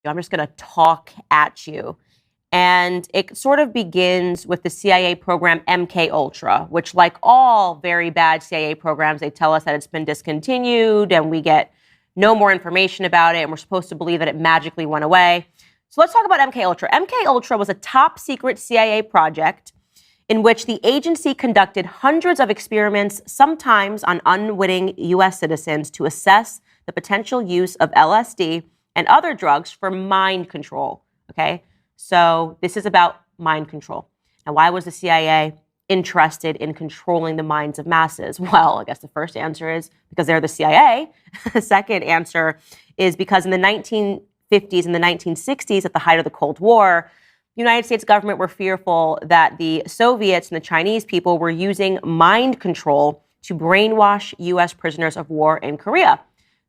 I'm just going to talk at you. And it sort of begins with the CIA program MK Ultra, which, like all very bad CIA programs, they tell us that it's been discontinued and we get no more information about it, and we're supposed to believe that it magically went away. So let's talk about MK Ultra. MK Ultra was a top secret CIA project in which the agency conducted hundreds of experiments, sometimes on unwitting U.S. citizens, to assess the potential use of LSD and other drugs for mind control. Okay, so this is about mind control. And why was the CIA interested in controlling the minds of masses? Well, I guess the first answer is because they're the CIA. The second answer is because in the 1950s and the 1960s, at the height of the Cold War, the United States government were fearful that the Soviets and the Chinese people were using mind control to brainwash U.S. prisoners of war in Korea.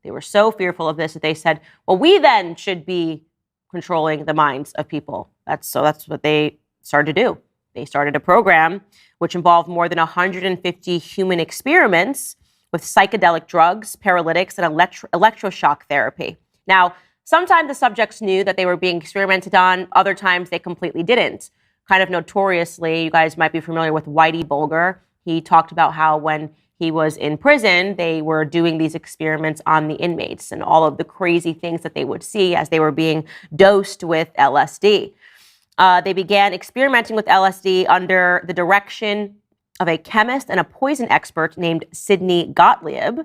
They were so fearful of this that they said, well, we then should be controlling the minds of people. That's what they started to do. They started a program which involved more than 150 human experiments with psychedelic drugs, paralytics, and electroshock therapy. Now, sometimes the subjects knew that they were being experimented on. Other times they completely didn't. Kind of notoriously, you guys might be familiar with Whitey Bulger. He talked about how when he was in prison, they were doing these experiments on the inmates and all of the crazy things that they would see as they were being dosed with LSD. They began experimenting with LSD under the direction of a chemist and a poison expert named Sidney Gottlieb.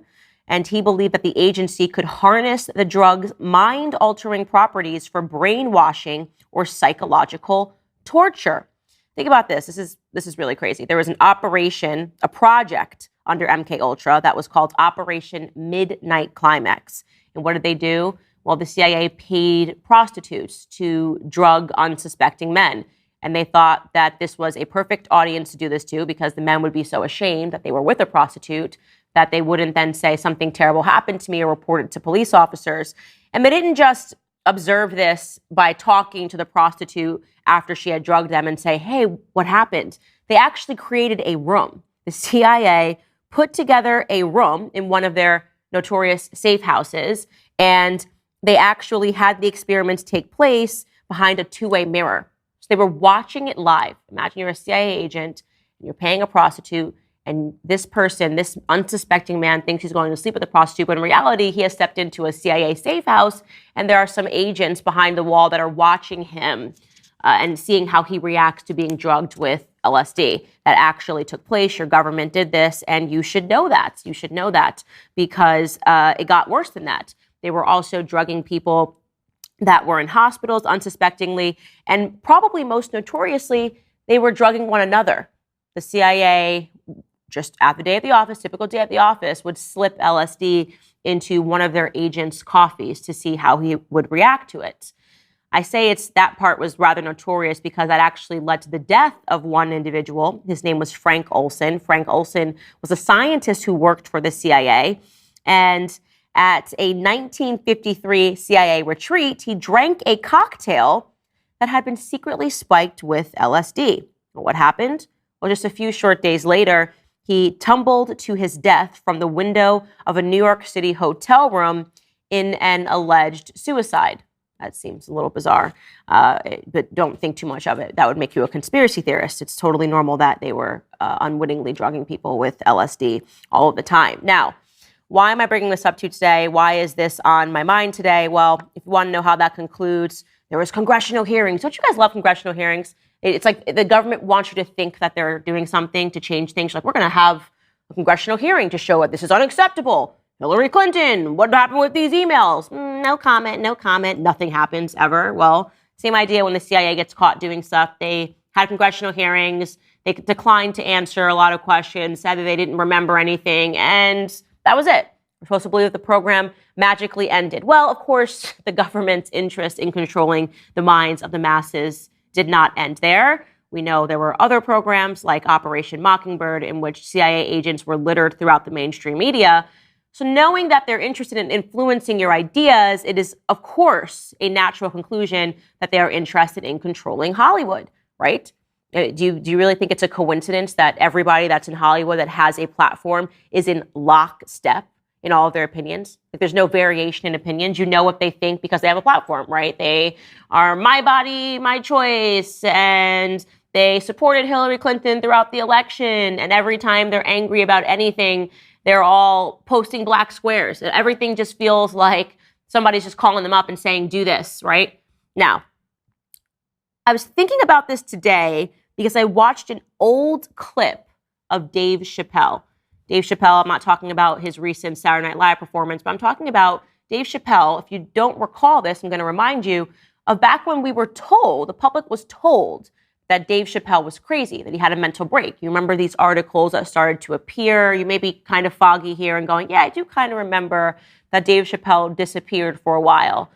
And he believed that the agency could harness the drug's mind-altering properties for brainwashing or psychological torture. Think about this. This is really crazy. There was a project under MK Ultra that was called Operation Midnight Climax. And what did they do? Well, the CIA paid prostitutes to drug unsuspecting men. And they thought that this was a perfect audience to do this to, because the men would be so ashamed that they were with a prostitute that they wouldn't then say something terrible happened to me or report it to police officers. And they didn't just observe this by talking to the prostitute after she had drugged them and say, hey, what happened? They actually created a room. The CIA put together a room in one of their notorious safe houses, and they actually had the experiments take place behind a two-way mirror. So they were watching it live. Imagine you're a CIA agent, and you're paying a prostitute, and this person, this unsuspecting man, thinks he's going to sleep with a prostitute, but in reality, he has stepped into a CIA safe house, and there are some agents behind the wall that are watching him and seeing how he reacts to being drugged with LSD. That actually took place. Your government did this, and you should know that. You should know that because it got worse than that. They were also drugging people that were in hospitals unsuspectingly, and probably most notoriously, they were drugging one another. The CIA, just at the day at the office, typical day at the office, would slip LSD into one of their agents' coffees to see how he would react to it. I say that part was rather notorious because that actually led to the death of one individual. His name was Frank Olson. Frank Olson was a scientist who worked for the CIA. And at a 1953 CIA retreat, he drank a cocktail that had been secretly spiked with LSD. Well, what happened? Well, just a few short days later, he tumbled to his death from the window of a New York City hotel room in an alleged suicide. That seems a little bizarre, but don't think too much of it. That would make you a conspiracy theorist. It's totally normal that they were unwittingly drugging people with LSD all of the time. Now, why am I bringing this up to you today? Why is this on my mind today? Well, if you want to know how that concludes, there was congressional hearings. Don't you guys love congressional hearings? It's like the government wants you to think that they're doing something to change things. Like, we're going to have a congressional hearing to show that this is unacceptable. Hillary Clinton, what happened with these emails? No comment, no comment. Nothing happens ever. Well, same idea when the CIA gets caught doing stuff. They had congressional hearings. They declined to answer a lot of questions, said that they didn't remember anything, and that was it. We're supposed to believe that the program magically ended. Well, of course, the government's interest in controlling the minds of the masses did not end there. We know there were other programs like Operation Mockingbird in which CIA agents were littered throughout the mainstream media. So knowing that they're interested in influencing your ideas, it is, of course, a natural conclusion that they are interested in controlling Hollywood, right? Do you really think it's a coincidence that everybody that's in Hollywood that has a platform is in lockstep in all of their opinions. Like, there's no variation in opinions. You know what they think because they have a platform, right? They are my body, my choice, and they supported Hillary Clinton throughout the election. And every time they're angry about anything, they're all posting black squares. Everything just feels like somebody's just calling them up and saying, do this, right? Now, I was thinking about this today because I watched an old clip of Dave Chappelle. Dave Chappelle, I'm not talking about his recent Saturday Night Live performance, but I'm talking about Dave Chappelle. If you don't recall this, I'm going to remind you of back when we were told, the public was told that Dave Chappelle was crazy, that he had a mental break. You remember these articles that started to appear. You may be kind of foggy here and going, yeah, I do kind of remember that Dave Chappelle disappeared for a while.